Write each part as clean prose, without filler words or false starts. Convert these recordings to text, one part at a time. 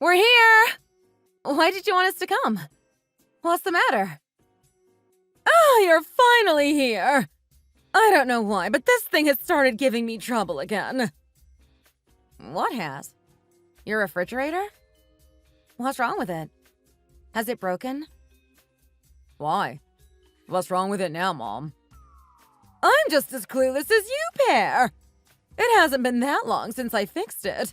We're here! Why did you want us to come? What's the matter? Oh, you're finally here! I don't know why, but this thing has started giving me trouble again. What has? Your refrigerator? What's wrong with it? Has it broken? Why? What's wrong with it now, Mom? I'm just as clueless as you pair! It hasn't been that long since I fixed it.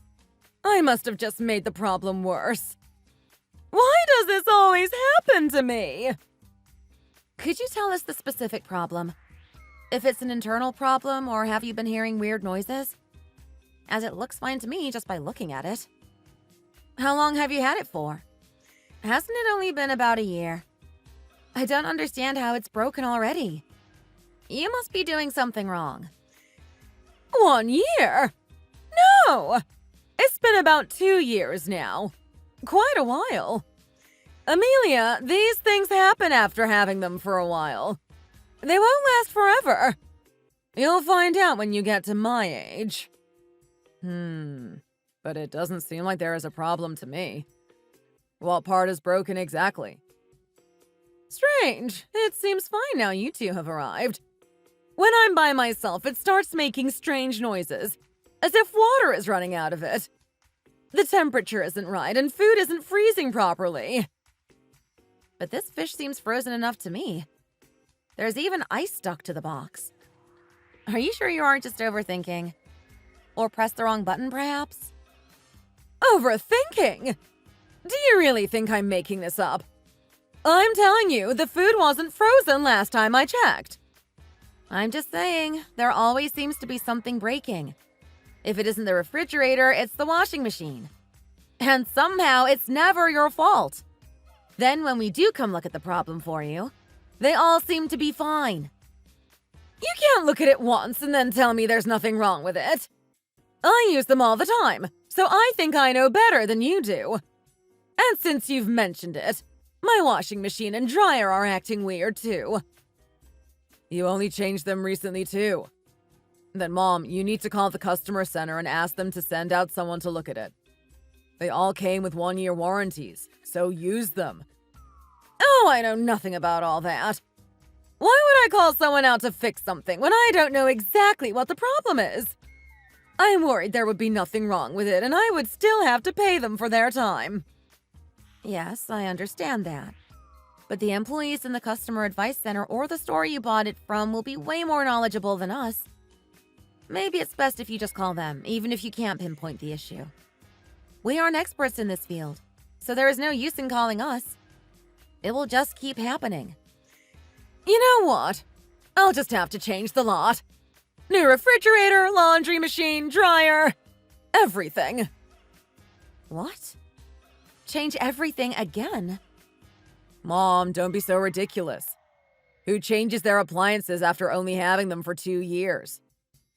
I must have just made the problem worse. Why does this always happen to me? Could you tell us the specific problem? If it's an internal problem, or have you been hearing weird noises? As it looks fine to me just by looking at it. How long have you had it for? Hasn't it only been about a year? I don't understand how it's broken already. You must be doing something wrong. 1 year? No! It's been about 2 years now. Quite a while. Amelia, these things happen after having them for a while. They won't last forever. You'll find out when you get to my age. But it doesn't seem like there is a problem to me. What part is broken exactly? Strange. It seems fine now you two have arrived. When I'm by myself, it starts making strange noises, as if water is running out of it. The temperature isn't right, and food isn't freezing properly. But this fish seems frozen enough to me. There's even ice stuck to the box. Are you sure you aren't just overthinking? Or pressed the wrong button, perhaps? Overthinking? Do you really think I'm making this up? I'm telling you, the food wasn't frozen last time I checked. I'm just saying, there always seems to be something breaking. If it isn't the refrigerator, it's the washing machine. And somehow, it's never your fault. Then when we do come look at the problem for you, they all seem to be fine. You can't look at it once and then tell me there's nothing wrong with it. I use them all the time, so I think I know better than you do. And since you've mentioned it, my washing machine and dryer are acting weird too. You only changed them recently too. Then Mom, you need to call the customer center and ask them to send out someone to look at it. They all came with 1-year warranties, so use them. Oh, I know nothing about all that. Why would I call someone out to fix something when I don't know exactly what the problem is? I'm worried there would be nothing wrong with it and I would still have to pay them for their time. Yes, I understand that. But the employees in the customer advice center or the store you bought it from will be way more knowledgeable than us. Maybe it's best if you just call them, even if you can't pinpoint the issue. We aren't experts in this field, so there is no use in calling us. It will just keep happening. You know what? I'll just have to change the lot. New refrigerator, laundry machine, dryer, everything. What? Change everything again? Mom, don't be so ridiculous. Who changes their appliances after only having them for 2 years?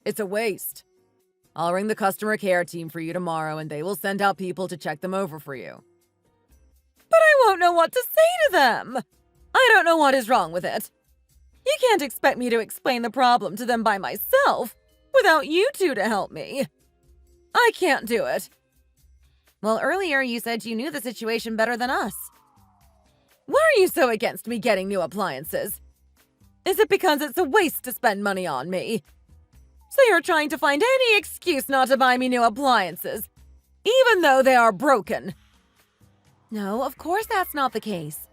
It's a waste. I'll ring the customer care team for you tomorrow and they will send out people to check them over for you. But I won't know what to say to them. I don't know what is wrong with it. You can't expect me to explain the problem to them by myself without you two to help me. I can't do it. Well, earlier you said you knew the situation better than us. Why are you so against me getting new appliances? Is it because it's a waste to spend money on me? So you're trying to find any excuse not to buy me new appliances, even though they are broken. No, of course that's not the case.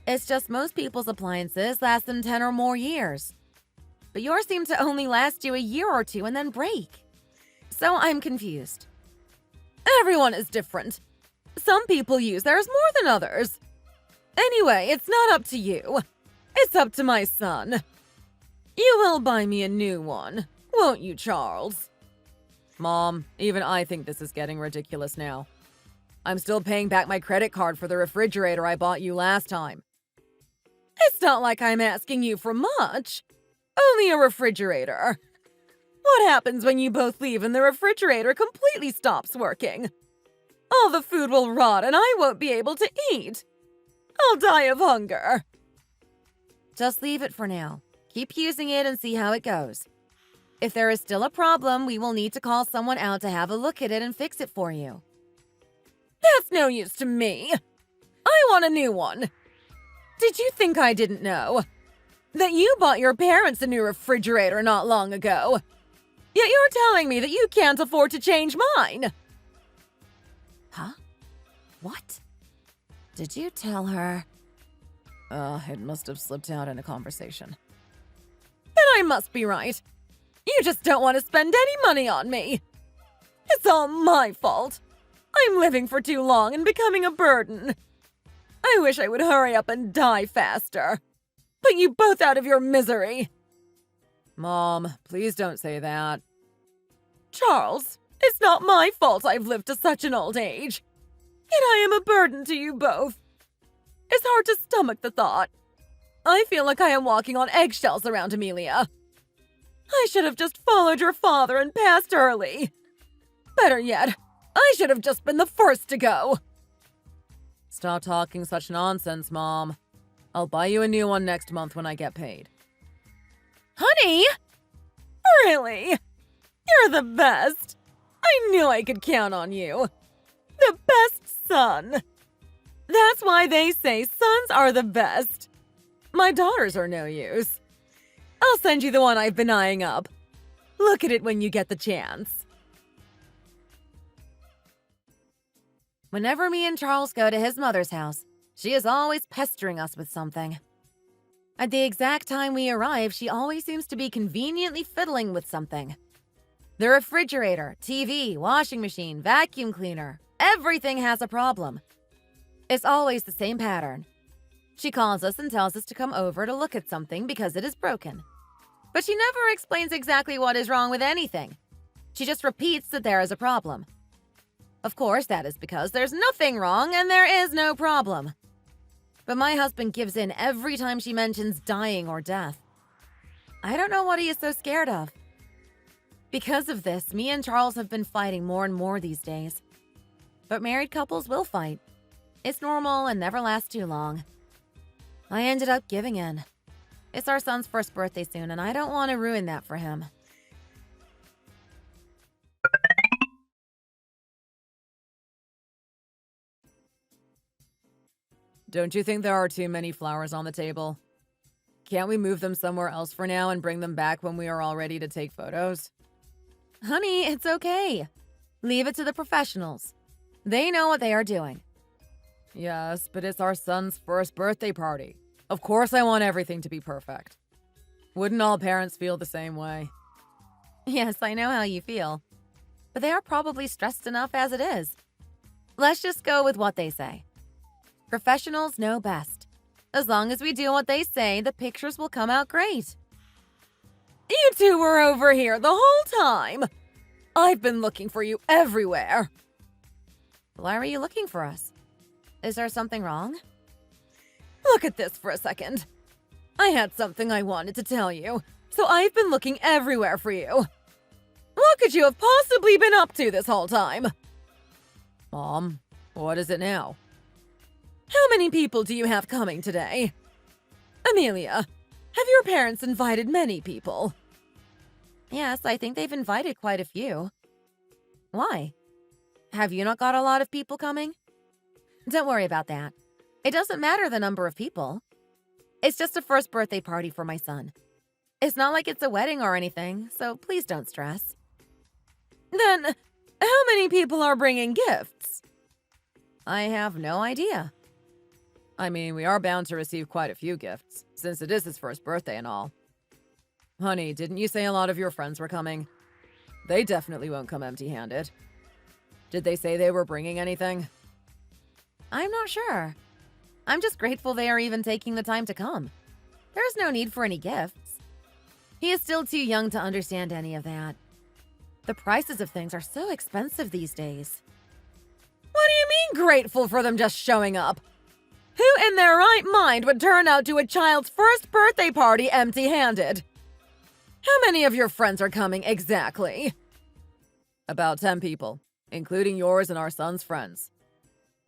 It's just most people's appliances last them 10 or more years. But yours seem to only last you a year or two and then break. So I'm confused. Everyone is different. Some people use theirs more than others. Anyway, it's not up to you. It's up to my son. You will buy me a new one, won't you, Charles? Mom, even I think this is getting ridiculous now. I'm still paying back my credit card for the refrigerator I bought you last time. It's not like I'm asking you for much. Only a refrigerator. What happens when you both leave and the refrigerator completely stops working? All the food will rot and I won't be able to eat. I'll die of hunger. Just leave it for now. Keep using it and see how it goes. If there is still a problem, we will need to call someone out to have a look at it and fix it for you. That's no use to me. I want a new one. Did you think I didn't know that you bought your parents a new refrigerator not long ago? Yet you're telling me that you can't afford to change mine. Huh? What? Did you tell her? It must have slipped out in a conversation. Then I must be right. You just don't want to spend any money on me. It's all my fault. I'm living for too long and becoming a burden. I wish I would hurry up and die faster. Put you both out of your misery. Mom, please don't say that. Charles, it's not my fault I've lived to such an old age. Yet I am a burden to you both. It's hard to stomach the thought. I feel like I am walking on eggshells around Amelia. I should have just followed your father and passed early. Better yet, I should have just been the first to go. Stop talking such nonsense, Mom. I'll buy you a new one next month when I get paid. Honey? Really? You're the best. I knew I could count on you. The best son. That's why they say sons are the best. My daughters are no use. I'll send you the one I've been eyeing up. Look at it when you get the chance. Whenever me and Charles go to his mother's house, she is always pestering us with something. At the exact time we arrive, she always seems to be conveniently fiddling with something. The refrigerator, TV, washing machine, vacuum cleaner, everything has a problem. It's always the same pattern. She calls us and tells us to come over to look at something because it is broken. But she never explains exactly what is wrong with anything. She just repeats that there is a problem. Of course, that is because there's nothing wrong and there is no problem. But my husband gives in every time she mentions dying or death. I don't know what he is so scared of. Because of this, me and Charles have been fighting more and more these days. But married couples will fight. It's normal and never lasts too long. I ended up giving in. It's our son's first birthday soon, and I don't want to ruin that for him. Don't you think there are too many flowers on the table? Can't we move them somewhere else for now and bring them back when we are all ready to take photos? Honey, it's okay. Leave it to the professionals. They know what they are doing. Yes, but it's our son's first birthday party. Of course I want everything to be perfect. Wouldn't all parents feel the same way? Yes, I know how you feel. But they are probably stressed enough as it is. Let's just go with what they say. Professionals know best. As long as we do what they say, the pictures will come out great. You two were over here the whole time. I've been looking for you everywhere. Why were you looking for us? Is there something wrong? Look at this for a second. I had something I wanted to tell you, so I've been looking everywhere for you. What could you have possibly been up to this whole time? Mom, what is it now? How many people do you have coming today? Amelia, have your parents invited many people? Yes, I think they've invited quite a few. Why? Have you not got a lot of people coming? Don't worry about that. It doesn't matter the number of people. It's just a first birthday party for my son. It's not like it's a wedding or anything, so please don't stress. Then, how many people are bringing gifts? I have no idea. I mean, we are bound to receive quite a few gifts, since it is his first birthday and all. Honey, didn't you say a lot of your friends were coming? They definitely won't come empty-handed. Did they say they were bringing anything? I'm not sure. I'm just grateful they are even taking the time to come. There's no need for any gifts. He is still too young to understand any of that. The prices of things are so expensive these days. What do you mean grateful for them just showing up? Who in their right mind would turn out to a child's first birthday party empty-handed? How many of your friends are coming exactly? About 10 people, including yours and our son's friends.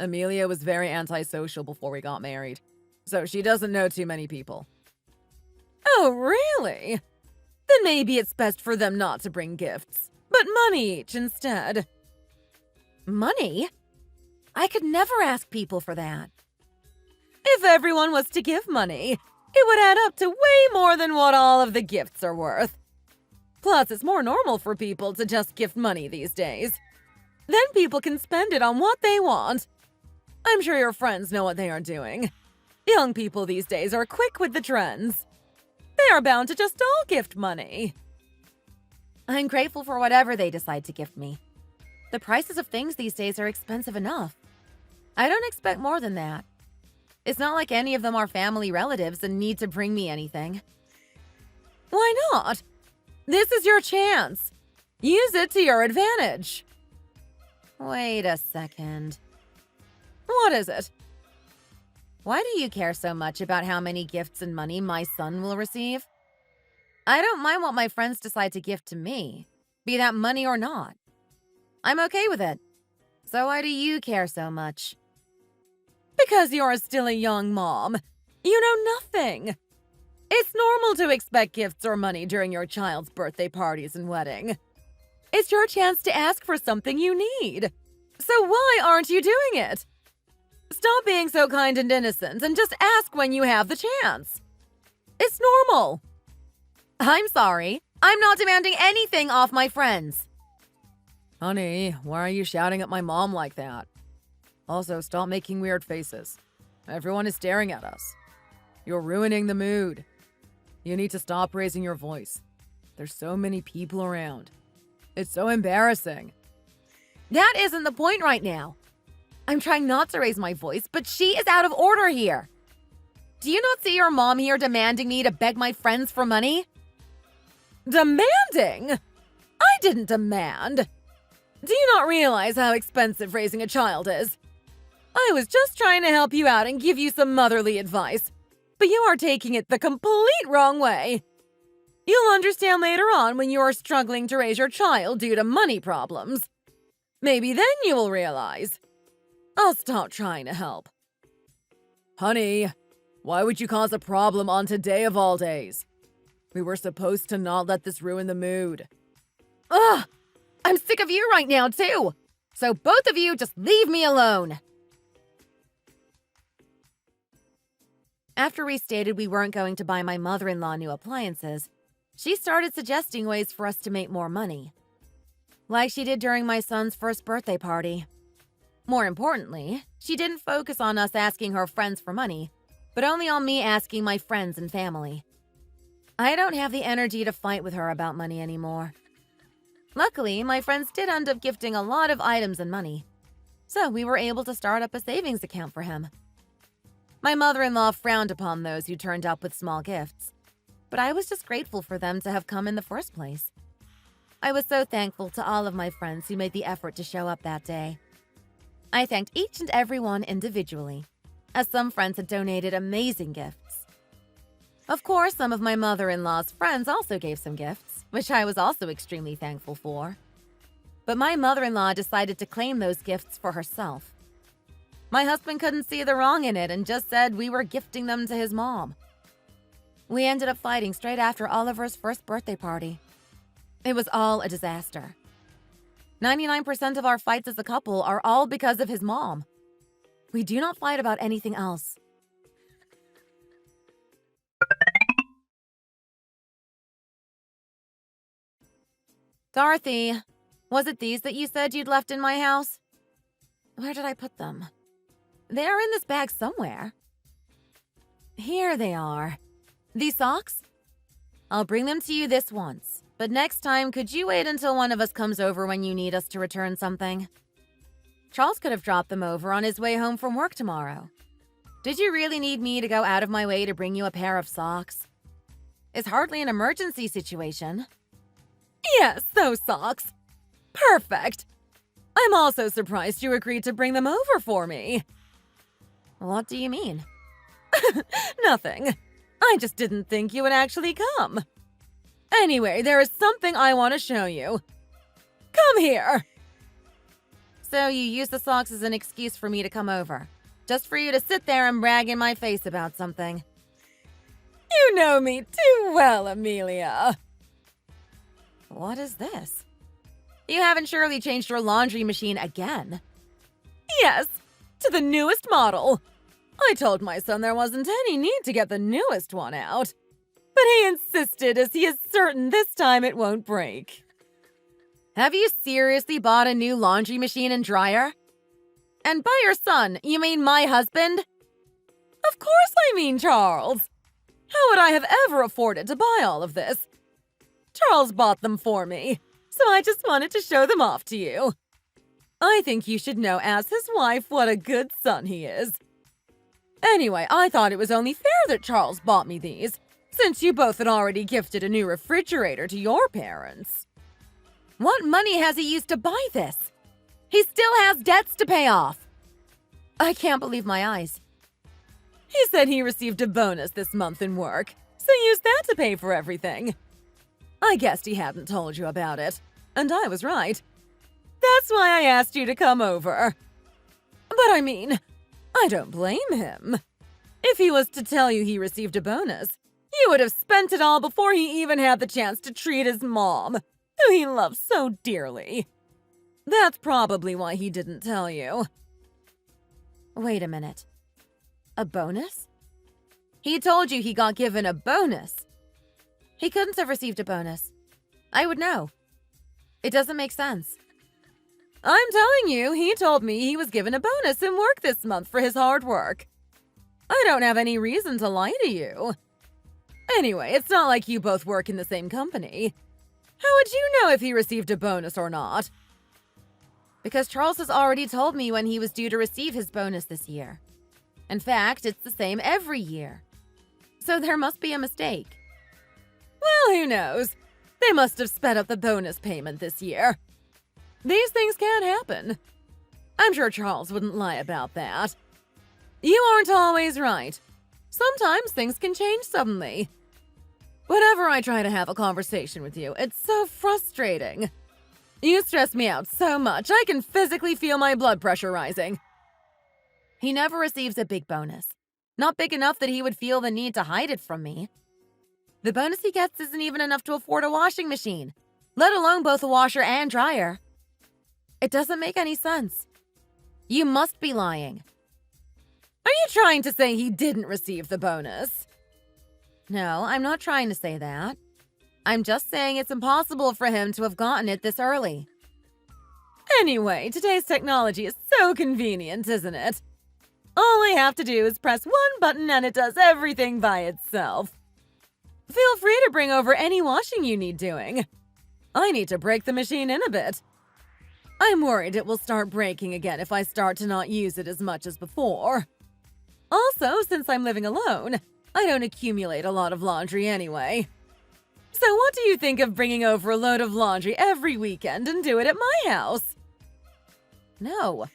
Amelia was very antisocial before we got married, so she doesn't know too many people. Oh, really? Then maybe it's best for them not to bring gifts, but money each instead. Money? I could never ask people for that. If everyone was to give money, it would add up to way more than what all of the gifts are worth. Plus, it's more normal for people to just gift money these days. Then people can spend it on what they want. I'm sure your friends know what they are doing. Young people these days are quick with the trends. They are bound to just all gift money. I'm grateful for whatever they decide to gift me. The prices of things these days are expensive enough. I don't expect more than that. It's not like any of them are family relatives and need to bring me anything. Why not? This is your chance. Use it to your advantage. Wait a second. What is it? Why do you care so much about how many gifts and money my son will receive? I don't mind what my friends decide to gift to me, be that money or not. I'm okay with it. So why do you care so much? Because you're still a young mom. You know nothing. It's normal to expect gifts or money during your child's birthday parties and wedding. It's your chance to ask for something you need. So why aren't you doing it? Stop being so kind and innocent and just ask when you have the chance. It's normal. I'm sorry. I'm not demanding anything off my friends. Honey, why are you shouting at my mom like that? Also, stop making weird faces. Everyone is staring at us. You're ruining the mood. You need to stop raising your voice. There's so many people around. It's so embarrassing. That isn't the point right now. I'm trying not to raise my voice, but she is out of order here. Do you not see your mom here demanding me to beg my friends for money? Demanding? I didn't demand. Do you not realize how expensive raising a child is? I was just trying to help you out and give you some motherly advice, but you are taking it the complete wrong way. You'll understand later on when you are struggling to raise your child due to money problems. Maybe then you will realize. I'll stop trying to help. Honey, why would you cause a problem on today of all days? We were supposed to not let this ruin the mood. Ugh! I'm sick of you right now, too! So both of you just leave me alone! After we stated we weren't going to buy my mother-in-law new appliances, she started suggesting ways for us to make more money. Like she did during my son's first birthday party. More importantly, she didn't focus on us asking her friends for money, but only on me asking my friends and family. I don't have the energy to fight with her about money anymore. Luckily, my friends did end up gifting a lot of items and money, so we were able to start up a savings account for him. My mother-in-law frowned upon those who turned up with small gifts, but I was just grateful for them to have come in the first place. I was so thankful to all of my friends who made the effort to show up that day. I thanked each and every one individually, as some friends had donated amazing gifts. Of course, some of my mother-in-law's friends also gave some gifts, which I was also extremely thankful for. But my mother-in-law decided to claim those gifts for herself. My husband couldn't see the wrong in it and just said we were gifting them to his mom. We ended up fighting straight after Oliver's first birthday party. It was all a disaster. 99% of our fights as a couple are all because of his mom. We do not fight about anything else. Dorothy, was it these that you said you'd left in my house? Where did I put them? They are in this bag somewhere. Here they are. These socks? I'll bring them to you this once, but next time could you wait until one of us comes over when you need us to return something? Charles could have dropped them over on his way home from work tomorrow. Did you really need me to go out of my way to bring you a pair of socks? It's hardly an emergency situation. Yes, those socks. Perfect. I'm also surprised you agreed to bring them over for me. What do you mean? Nothing. I just didn't think you would actually come. Anyway, there is something I want to show you. Come here. So you use the socks as an excuse for me to come over, just for you to sit there and brag in my face about something. You know me too well, Amelia. What is this? You haven't surely changed your laundry machine again? Yes, to the newest model. I told my son there wasn't any need to get the newest one out, but he insisted as he is certain this time it won't break. Have you seriously bought a new laundry machine and dryer? And by your son, you mean my husband? Of course I mean Charles. How would I have ever afforded to buy all of this? Charles bought them for me, so I just wanted to show them off to you. I think you should know as his wife what a good son he is. Anyway, I thought it was only fair that Charles bought me these, since you both had already gifted a new refrigerator to your parents. What money has he used to buy this? He still has debts to pay off. I can't believe my eyes. He said he received a bonus this month in work, so used that to pay for everything. I guessed he hadn't told you about it, and I was right. That's why I asked you to come over. But I mean, I don't blame him. If he was to tell you he received a bonus, you would have spent it all before he even had the chance to treat his mom, who he loves so dearly. That's probably why he didn't tell you. Wait a minute. A bonus? He told you he got given a bonus. He couldn't have received a bonus. I would know. It doesn't make sense. I'm telling you, he told me he was given a bonus in work this month for his hard work. I don't have any reason to lie to you. Anyway, it's not like you both work in the same company. How would you know if he received a bonus or not? Because Charles has already told me when he was due to receive his bonus this year. In fact, it's the same every year. So there must be a mistake. Well, who knows? They must have sped up the bonus payment this year. These things can happen. I'm sure Charles wouldn't lie about that. You aren't always right. Sometimes things can change suddenly. Whenever I try to have a conversation with you, it's so frustrating. You stress me out so much, I can physically feel my blood pressure rising. He never receives a big bonus. Not big enough that he would feel the need to hide it from me. The bonus he gets isn't even enough to afford a washing machine, let alone both a washer and dryer. It doesn't make any sense. You must be lying. Are you trying to say he didn't receive the bonus? No, I'm not trying to say that. I'm just saying it's impossible for him to have gotten it this early. Anyway, today's technology is so convenient, isn't it? All I have to do is press one button and it does everything by itself. Feel free to bring over any washing you need doing. I need to break the machine in a bit. I'm worried it will start breaking again if I start to not use it as much as before. Also, since I'm living alone, I don't accumulate a lot of laundry anyway. So what do you think of bringing over a load of laundry every weekend and do it at my house? No.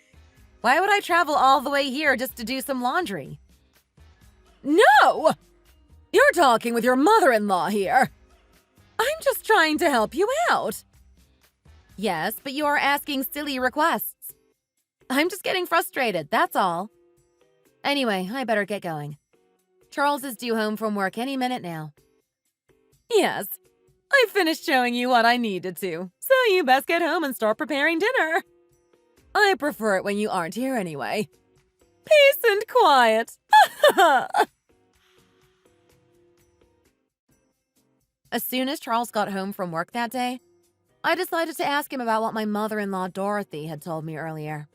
Why would I travel all the way here just to do some laundry? No! You're talking with your mother-in-law here. I'm just trying to help you out. Yes, but you are asking silly requests. I'm just getting frustrated, that's all. Anyway, I better get going. Charles is due home from work any minute now. Yes, I finished showing you what I needed to, so you best get home and start preparing dinner. I prefer it when you aren't here anyway. Peace and quiet. As soon as Charles got home from work that day, I decided to ask him about what my mother-in-law Dorothy had told me earlier.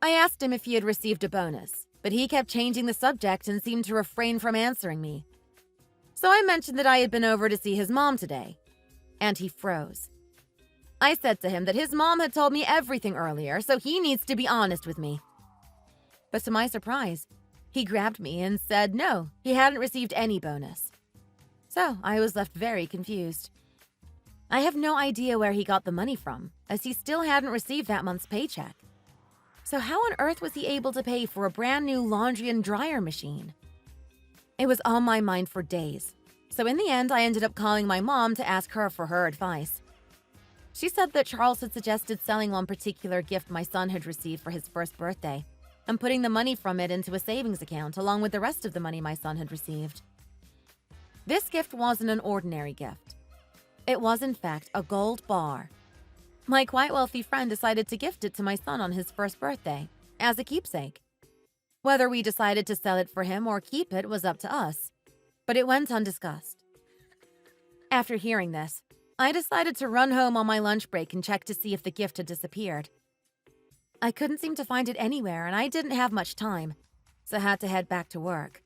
I asked him if he had received a bonus, but he kept changing the subject and seemed to refrain from answering me. So I mentioned that I had been over to see his mom today, and he froze. I said to him that his mom had told me everything earlier, so he needs to be honest with me. But to my surprise, he grabbed me and said no, he hadn't received any bonus. So I was left very confused. I have no idea where he got the money from, as he still hadn't received that month's paycheck. So how on earth was he able to pay for a brand new laundry and dryer machine? It was on my mind for days, so in the end I ended up calling my mom to ask her for her advice. She said that Charles had suggested selling one particular gift my son had received for his first birthday and putting the money from it into a savings account along with the rest of the money my son had received. This gift wasn't an ordinary gift. It was, in fact, a gold bar. My quite wealthy friend decided to gift it to my son on his first birthday, as a keepsake. Whether we decided to sell it for him or keep it was up to us, but it went undiscussed. After hearing this, I decided to run home on my lunch break and check to see if the gift had disappeared. I couldn't seem to find it anywhere, and I didn't have much time, so I had to head back to work.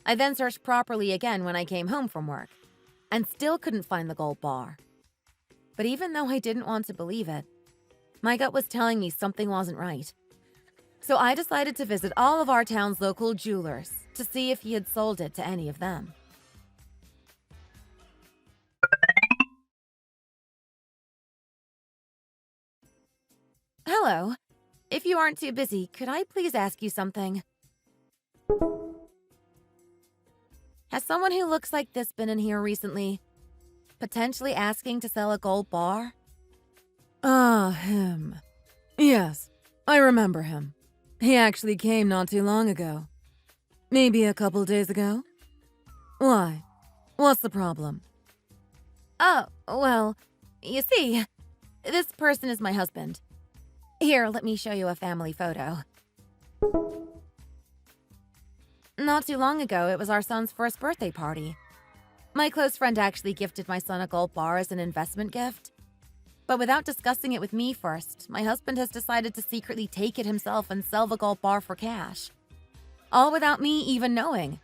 I then searched properly again when I came home from work, and still couldn't find the gold bar. But even though I didn't want to believe it, my gut was telling me something wasn't right. So I decided to visit all of our town's local jewelers to see if he had sold it to any of them. Hello. If you aren't too busy, could I please ask you something? Has someone who looks like this been in here recently? Potentially asking to sell a gold bar? Ah, him. Yes, I remember him. He actually came not too long ago. Maybe a couple days ago. Why? What's the problem? Oh, well, you see, this person is my husband. Here, let me show you a family photo. Not too long ago, it was our son's first birthday party. My close friend actually gifted my son a gold bar as an investment gift. But without discussing it with me first, my husband has decided to secretly take it himself and sell the gold bar for cash. All without me even knowing.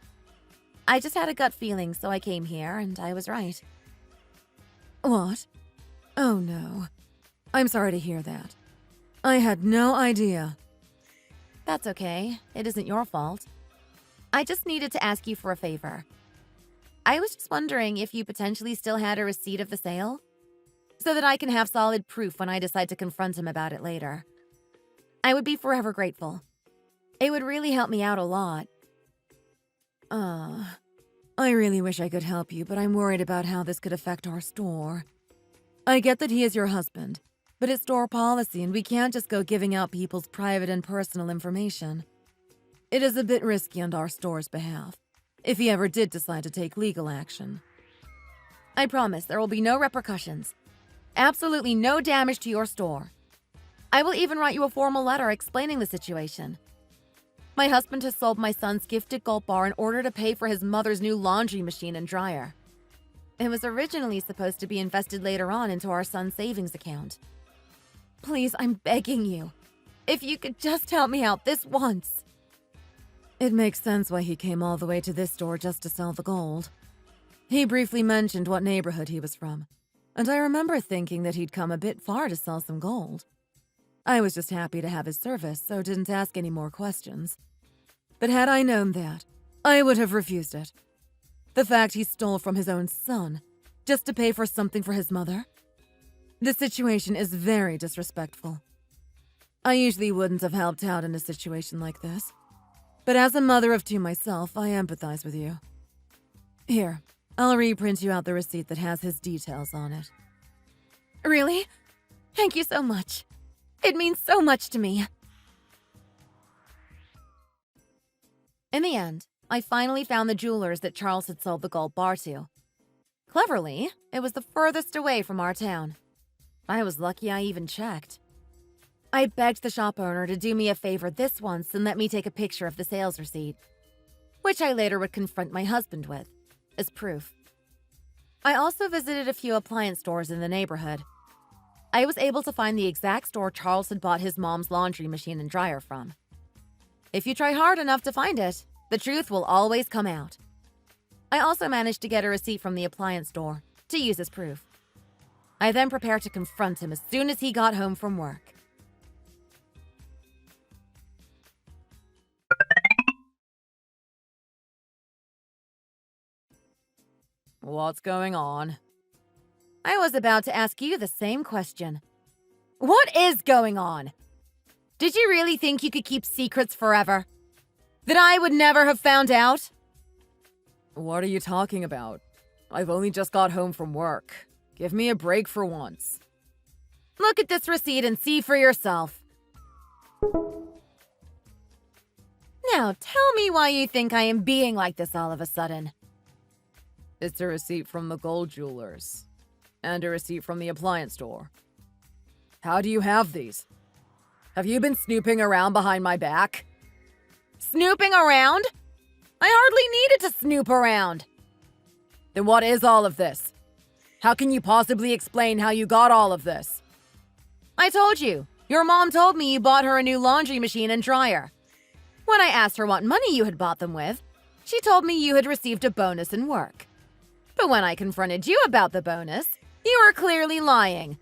I just had a gut feeling, so I came here, and I was right. What? Oh no. I'm sorry to hear that. I had no idea. That's okay. It isn't your fault. I just needed to ask you for a favor. I was just wondering if you potentially still had a receipt of the sale, so that I can have solid proof when I decide to confront him about it later. I would be forever grateful. It would really help me out a lot. I really wish I could help you, but I'm worried about how this could affect our store. I get that he is your husband, but it's store policy and we can't just go giving out people's private and personal information. It is a bit risky on our store's behalf, if he ever did decide to take legal action. I promise there will be no repercussions. Absolutely no damage to your store. I will even write you a formal letter explaining the situation. My husband has sold my son's gifted gold bar in order to pay for his mother's new laundry machine and dryer. It was originally supposed to be invested later on into our son's savings account. Please, I'm begging you. If you could just help me out this once. It makes sense why he came all the way to this store just to sell the gold. He briefly mentioned what neighborhood he was from, and I remember thinking that he'd come a bit far to sell some gold. I was just happy to have his service, so didn't ask any more questions. But had I known that, I would have refused it. The fact he stole from his own son, just to pay for something for his mother? The situation is very disrespectful. I usually wouldn't have helped out in a situation like this. But as a mother of two myself, I empathize with you. Here, I'll reprint you out the receipt that has his details on it. Really? Thank you so much. It means so much to me. In the end, I finally found the jewelers that Charles had sold the gold bar to. Cleverly, it was the furthest away from our town. I was lucky I even checked. I begged the shop owner to do me a favor this once and let me take a picture of the sales receipt, which I later would confront my husband with, as proof. I also visited a few appliance stores in the neighborhood. I was able to find the exact store Charles had bought his mom's laundry machine and dryer from. If you try hard enough to find it, the truth will always come out. I also managed to get a receipt from the appliance store to use as proof. I then prepared to confront him as soon as he got home from work. What's going on? I was about to ask you the same question. What is going on? Did you really think you could keep secrets forever? That I would never have found out? What are you talking about? I've only just got home from work. Give me a break for once. Look at this receipt and see for yourself. Now tell me why you think I am being like this all of a sudden. It's a receipt from the gold jewelers. And a receipt from the appliance store. How do you have these? Have you been snooping around behind my back? Snooping around? I hardly needed to snoop around. Then what is all of this? How can you possibly explain how you got all of this? I told you. Your mom told me you bought her a new laundry machine and dryer. When I asked her what money you had bought them with, she told me you had received a bonus in work. But when I confronted you about the bonus, you were clearly lying.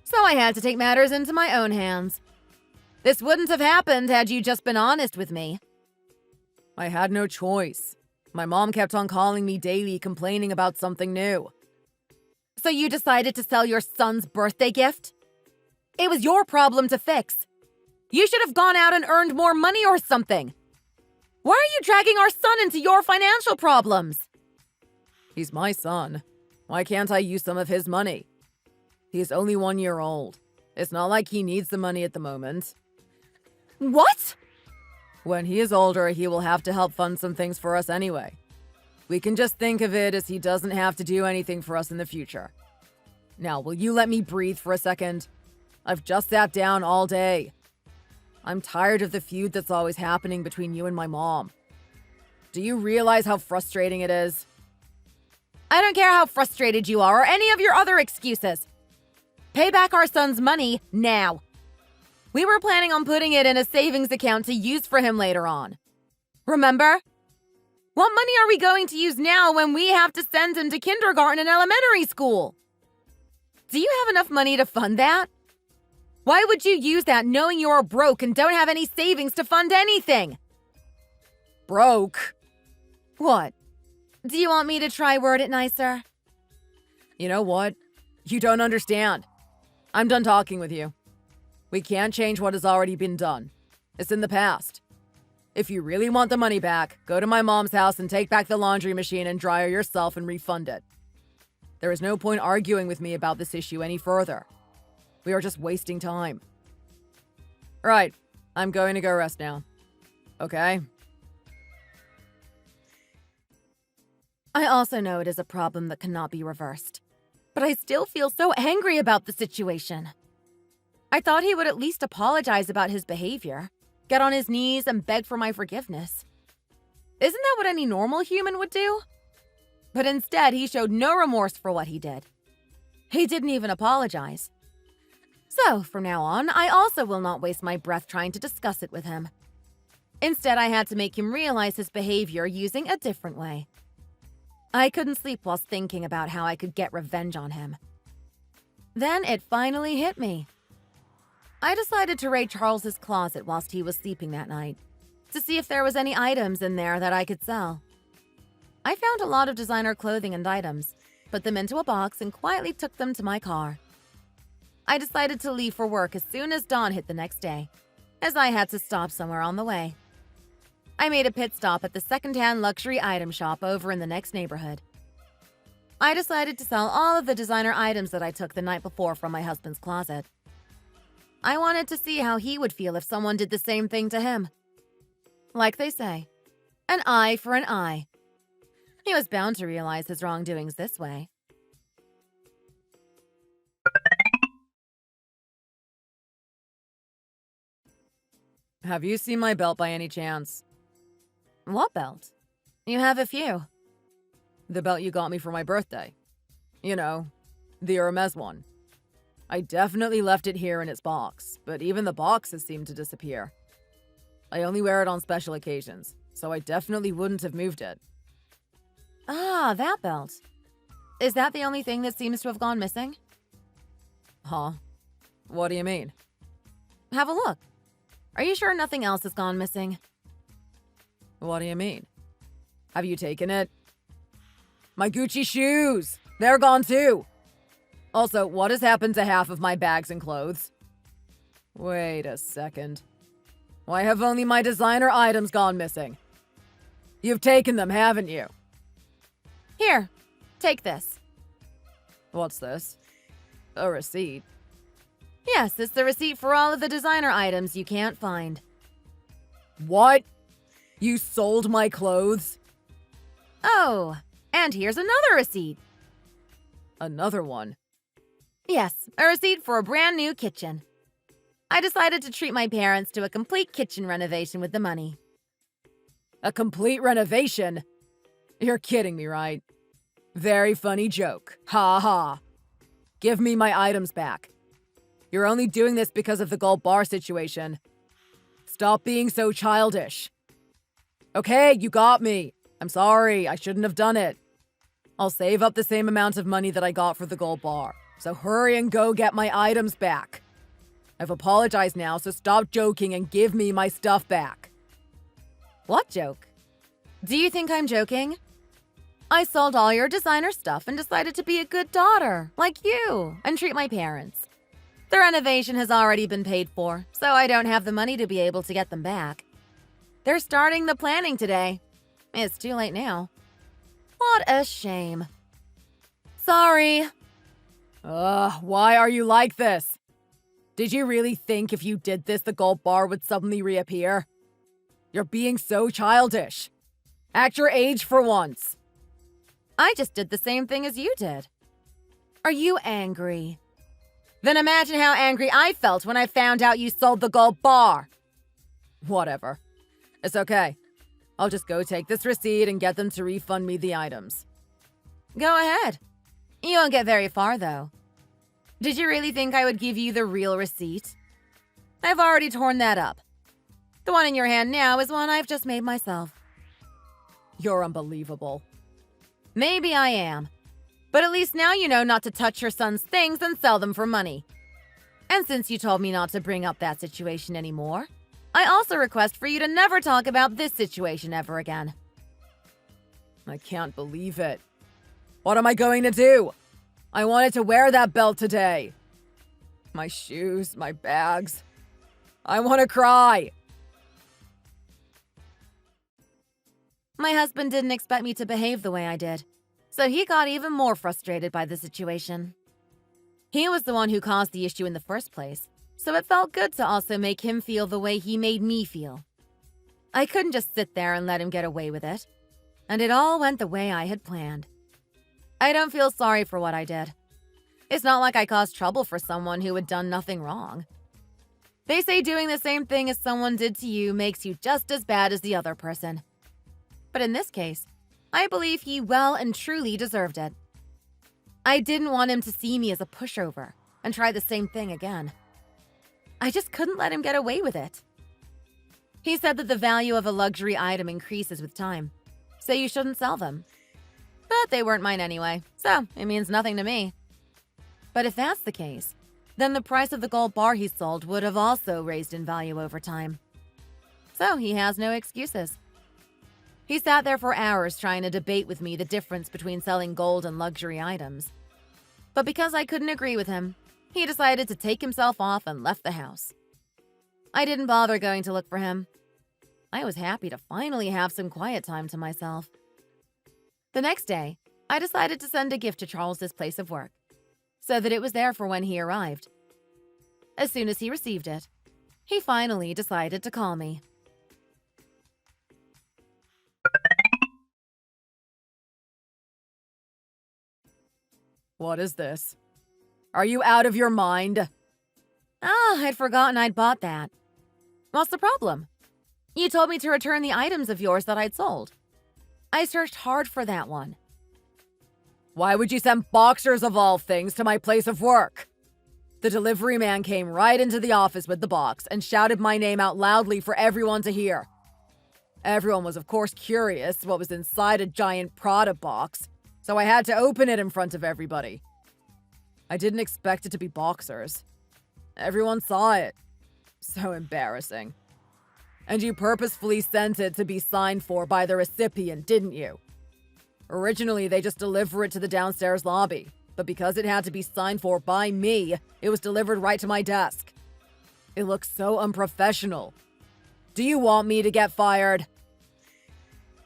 So I had to take matters into my own hands. This wouldn't have happened had you just been honest with me. I had no choice. My mom kept on calling me daily, complaining about something new. So you decided to sell your son's birthday gift? It was your problem to fix. You should have gone out and earned more money or something. Why are you dragging our son into your financial problems? He's my son. Why can't I use some of his money? He's only 1 year old. It's not like he needs the money at the moment. What? When he is older, he will have to help fund some things for us anyway. We can just think of it as he doesn't have to do anything for us in the future. Now, will you let me breathe for a second? I've just sat down all day. I'm tired of the feud that's always happening between you and my mom. Do you realize how frustrating it is? I don't care how frustrated you are or any of your other excuses. Pay back our son's money now. We were planning on putting it in a savings account to use for him later on. Remember? What money are we going to use now when we have to send him to kindergarten and elementary school? Do you have enough money to fund that? Why would you use that knowing you're broke and don't have any savings to fund anything? Broke? What? Do you want me to try word it nicer? You know what? You don't understand. I'm done talking with you. We can't change what has already been done. It's in the past. If you really want the money back, go to my mom's house and take back the laundry machine and dryer yourself and refund it. There is no point arguing with me about this issue any further. We are just wasting time. Right, I'm going to go rest now. Okay? I also know it is a problem that cannot be reversed. But I still feel so angry about the situation. I thought he would at least apologize about his behavior, get on his knees and beg for my forgiveness. Isn't that what any normal human would do? But instead, he showed no remorse for what he did. He didn't even apologize. So, from now on, I also will not waste my breath trying to discuss it with him. Instead, I had to make him realize his behavior using a different way. I couldn't sleep whilst thinking about how I could get revenge on him. Then it finally hit me. I decided to raid Charles's closet whilst he was sleeping that night, to see if there was any items in there that I could sell. I found a lot of designer clothing and items, put them into a box and quietly took them to my car. I decided to leave for work as soon as dawn hit the next day, as I had to stop somewhere on the way. I made a pit stop at the secondhand luxury item shop over in the next neighborhood. I decided to sell all of the designer items that I took the night before from my husband's closet. I wanted to see how he would feel if someone did the same thing to him. Like they say, an eye for an eye. He was bound to realize his wrongdoings this way. Have you seen my belt by any chance? What belt? You have a few. The belt you got me for my birthday. You know, the Hermes one. I definitely left it here in its box, but even the box has seemed to disappear. I only wear it on special occasions, so I definitely wouldn't have moved it. Ah, that belt. Is that the only thing that seems to have gone missing? Huh? What do you mean? Have a look. Are you sure nothing else has gone missing? What do you mean? Have you taken it? My Gucci shoes! They're gone too! Also, what has happened to half of my bags and clothes? Wait a second. Why have only my designer items gone missing? You've taken them, haven't you? Here, take this. What's this? A receipt? Yes, it's the receipt for all of the designer items you can't find. What? You sold my clothes? Oh, and here's another receipt. Another one? Yes, a receipt for a brand new kitchen. I decided to treat my parents to a complete kitchen renovation with the money. A complete renovation? You're kidding me, right? Very funny joke. Ha ha. Give me my items back. You're only doing this because of the gold bar situation. Stop being so childish. Okay, you got me. I'm sorry, I shouldn't have done it. I'll save up the same amount of money that I got for the gold bar. So hurry and go get my items back. I've apologized now, so stop joking and give me my stuff back. What joke? Do you think I'm joking? I sold all your designer stuff and decided to be a good daughter, like you, and treat my parents. The renovation has already been paid for, so I don't have the money to be able to get them back. They're starting the planning today. It's too late now. What a shame. Sorry. Why are you like this? Did you really think if you did this, the gold bar would suddenly reappear? You're being so childish. Act your age for once. I just did the same thing as you did. Are you angry? Then imagine how angry I felt when I found out you sold the gold bar. Whatever. It's okay. I'll just go take this receipt and get them to refund me the items. Go ahead. You won't get very far, though. Did you really think I would give you the real receipt? I've already torn that up. The one in your hand now is one I've just made myself. You're unbelievable. Maybe I am. But at least now you know not to touch your son's things and sell them for money. And since you told me not to bring up that situation anymore, I also request for you to never talk about this situation ever again. I can't believe it. What am I going to do? I wanted to wear that belt today. My shoes, my bags. I want to cry. My husband didn't expect me to behave the way I did, so he got even more frustrated by the situation. He was the one who caused the issue in the first place, so it felt good to also make him feel the way he made me feel. I couldn't just sit there and let him get away with it, and it all went the way I had planned. I don't feel sorry for what I did. It's not like I caused trouble for someone who had done nothing wrong. They say doing the same thing as someone did to you makes you just as bad as the other person. But in this case, I believe he well and truly deserved it. I didn't want him to see me as a pushover and try the same thing again. I just couldn't let him get away with it. He said that the value of a luxury item increases with time, so you shouldn't sell them. But they weren't mine anyway, so it means nothing to me. But if that's the case, then the price of the gold bar he sold would have also raised in value over time. So he has no excuses. He sat there for hours trying to debate with me the difference between selling gold and luxury items. But because I couldn't agree with him, he decided to take himself off and left the house. I didn't bother going to look for him. I was happy to finally have some quiet time to myself. The next day, I decided to send a gift to Charles's place of work, so that it was there for when he arrived. As soon as he received it, he finally decided to call me. What is this? Are you out of your mind? I'd forgotten I'd bought that. What's the problem? You told me to return the items of yours that I'd sold. I searched hard for that one. Why would you send boxers of all things to my place of work? The delivery man came right into the office with the box and shouted my name out loudly for everyone to hear. Everyone was of course curious what was inside a giant Prada box, so I had to open it in front of everybody. I didn't expect it to be boxers. Everyone saw it. So embarrassing. And you purposefully sent it to be signed for by the recipient, didn't you? Originally, they just deliver it to the downstairs lobby, but because it had to be signed for by me, it was delivered right to my desk. It looks so unprofessional. Do you want me to get fired?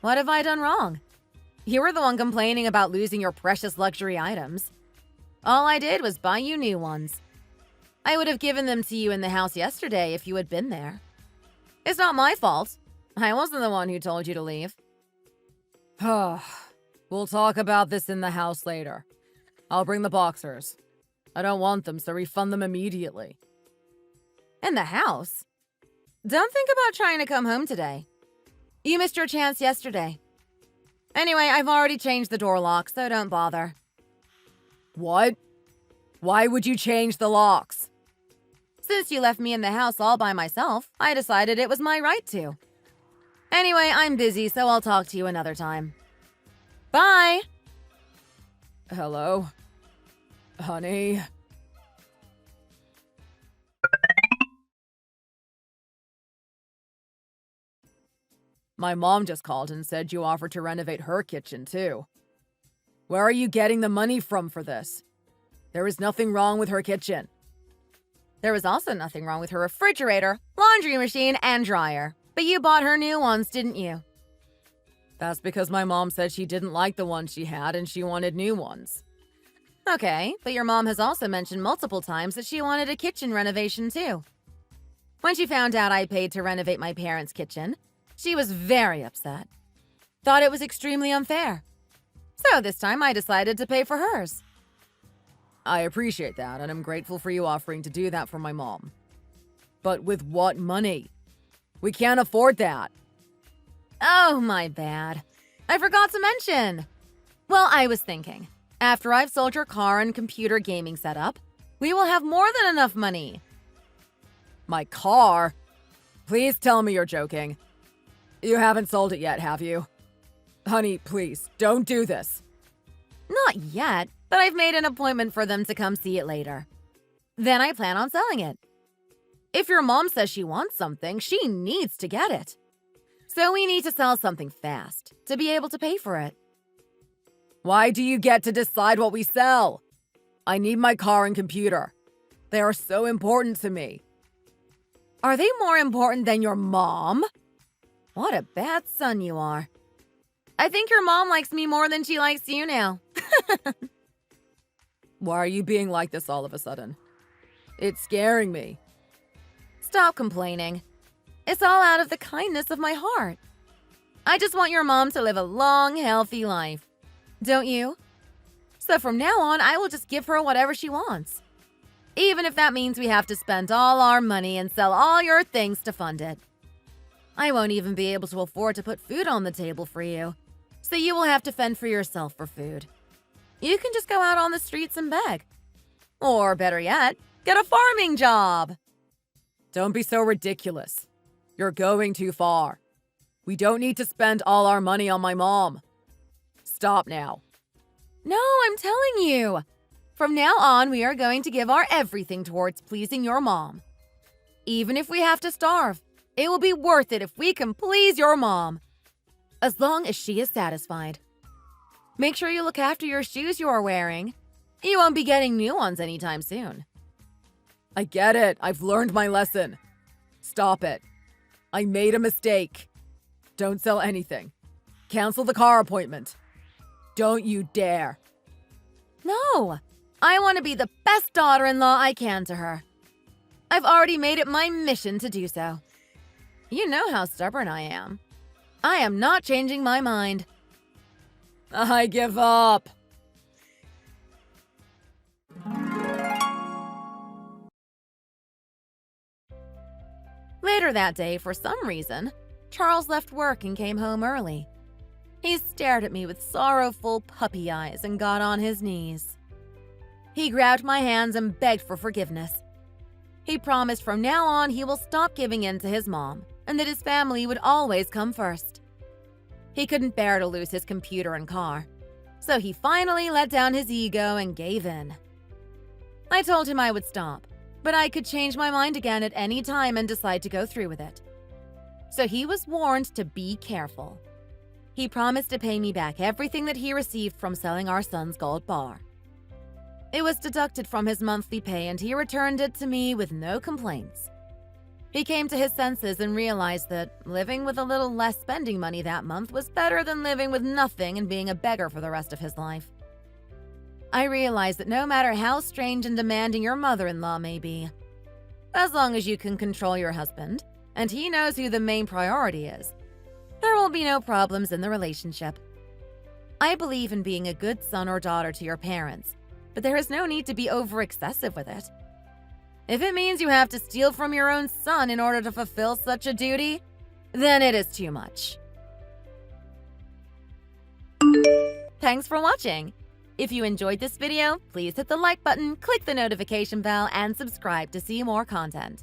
What have I done wrong? You were the one complaining about losing your precious luxury items. All I did was buy you new ones. I would have given them to you in the house yesterday if you had been there. It's not my fault. I wasn't the one who told you to leave. We'll talk about this in the house later. I'll bring the boxers. I don't want them, so refund them immediately. In the house? Don't think about trying to come home today. You missed your chance yesterday. Anyway, I've already changed the door lock, so don't bother. What? Why would you change the locks? Since you left me in the house all by myself, I decided it was my right to. Anyway, I'm busy, so I'll talk to you another time. Bye! Hello? Honey? My mom just called and said you offered to renovate her kitchen, too. Where are you getting the money from for this? There is nothing wrong with her kitchen. There was also nothing wrong with her refrigerator, laundry machine, and dryer. But you bought her new ones, didn't you? That's because my mom said she didn't like the ones she had and she wanted new ones. Okay, but your mom has also mentioned multiple times that she wanted a kitchen renovation too. When she found out I paid to renovate my parents' kitchen, she was very upset. Thought it was extremely unfair. So this time I decided to pay for hers. I appreciate that, and I'm grateful for you offering to do that for my mom. But with what money? We can't afford that. Oh, my bad. I forgot to mention. Well, I was thinking, after I've sold your car and computer gaming setup, we will have more than enough money. My car? Please tell me you're joking. You haven't sold it yet, have you? Honey, please, don't do this. Not yet, but I've made an appointment for them to come see it later. Then I plan on selling it. If your mom says she wants something, she needs to get it. So we need to sell something fast to be able to pay for it. Why do you get to decide what we sell? I need my car and computer. They are so important to me. Are they more important than your mom? What a bad son you are. I think your mom likes me more than she likes you now. Why are you being like this all of a sudden? It's scaring me. Stop complaining. It's all out of the kindness of my heart. I just want your mom to live a long, healthy life. Don't you? So from now on, I will just give her whatever she wants. Even if that means we have to spend all our money and sell all your things to fund it. I won't even be able to afford to put food on the table for you. So you will have to fend for yourself for food. You can just go out on the streets and beg. Or better yet, get a farming job. Don't be so ridiculous. You're going too far. We don't need to spend all our money on my mom. Stop now. No, I'm telling you. From now on, we are going to give our everything towards pleasing your mom. Even if we have to starve, it will be worth it if we can please your mom. As long as she is satisfied. Make sure you look after your shoes you are wearing. You won't be getting new ones anytime soon. I get it. I've learned my lesson. Stop it. I made a mistake. Don't sell anything. Cancel the car appointment. Don't you dare. No, I want to be the best daughter-in-law I can to her. I've already made it my mission to do so. You know how stubborn I am. I am not changing my mind. I give up. Later that day, for some reason, Charles left work and came home early. He stared at me with sorrowful puppy eyes and got on his knees. He grabbed my hands and begged for forgiveness. He promised from now on he will stop giving in to his mom and that his family would always come first. He couldn't bear to lose his computer and car, so he finally let down his ego and gave in. I told him I would stop, but I could change my mind again at any time and decide to go through with it. So he was warned to be careful. He promised to pay me back everything that he received from selling our son's gold bar. It was deducted from his monthly pay and he returned it to me with no complaints. He came to his senses and realized that living with a little less spending money that month was better than living with nothing and being a beggar for the rest of his life. I realized that no matter how strange and demanding your mother-in-law may be, as long as you can control your husband and he knows who the main priority is, there will be no problems in the relationship. I believe in being a good son or daughter to your parents, but there is no need to be over-excessive with it. If it means you have to steal from your own son in order to fulfill such a duty, then it is too much. Thanks for watching. If you enjoyed this video, please hit the like button, click the notification bell, and subscribe to see more content.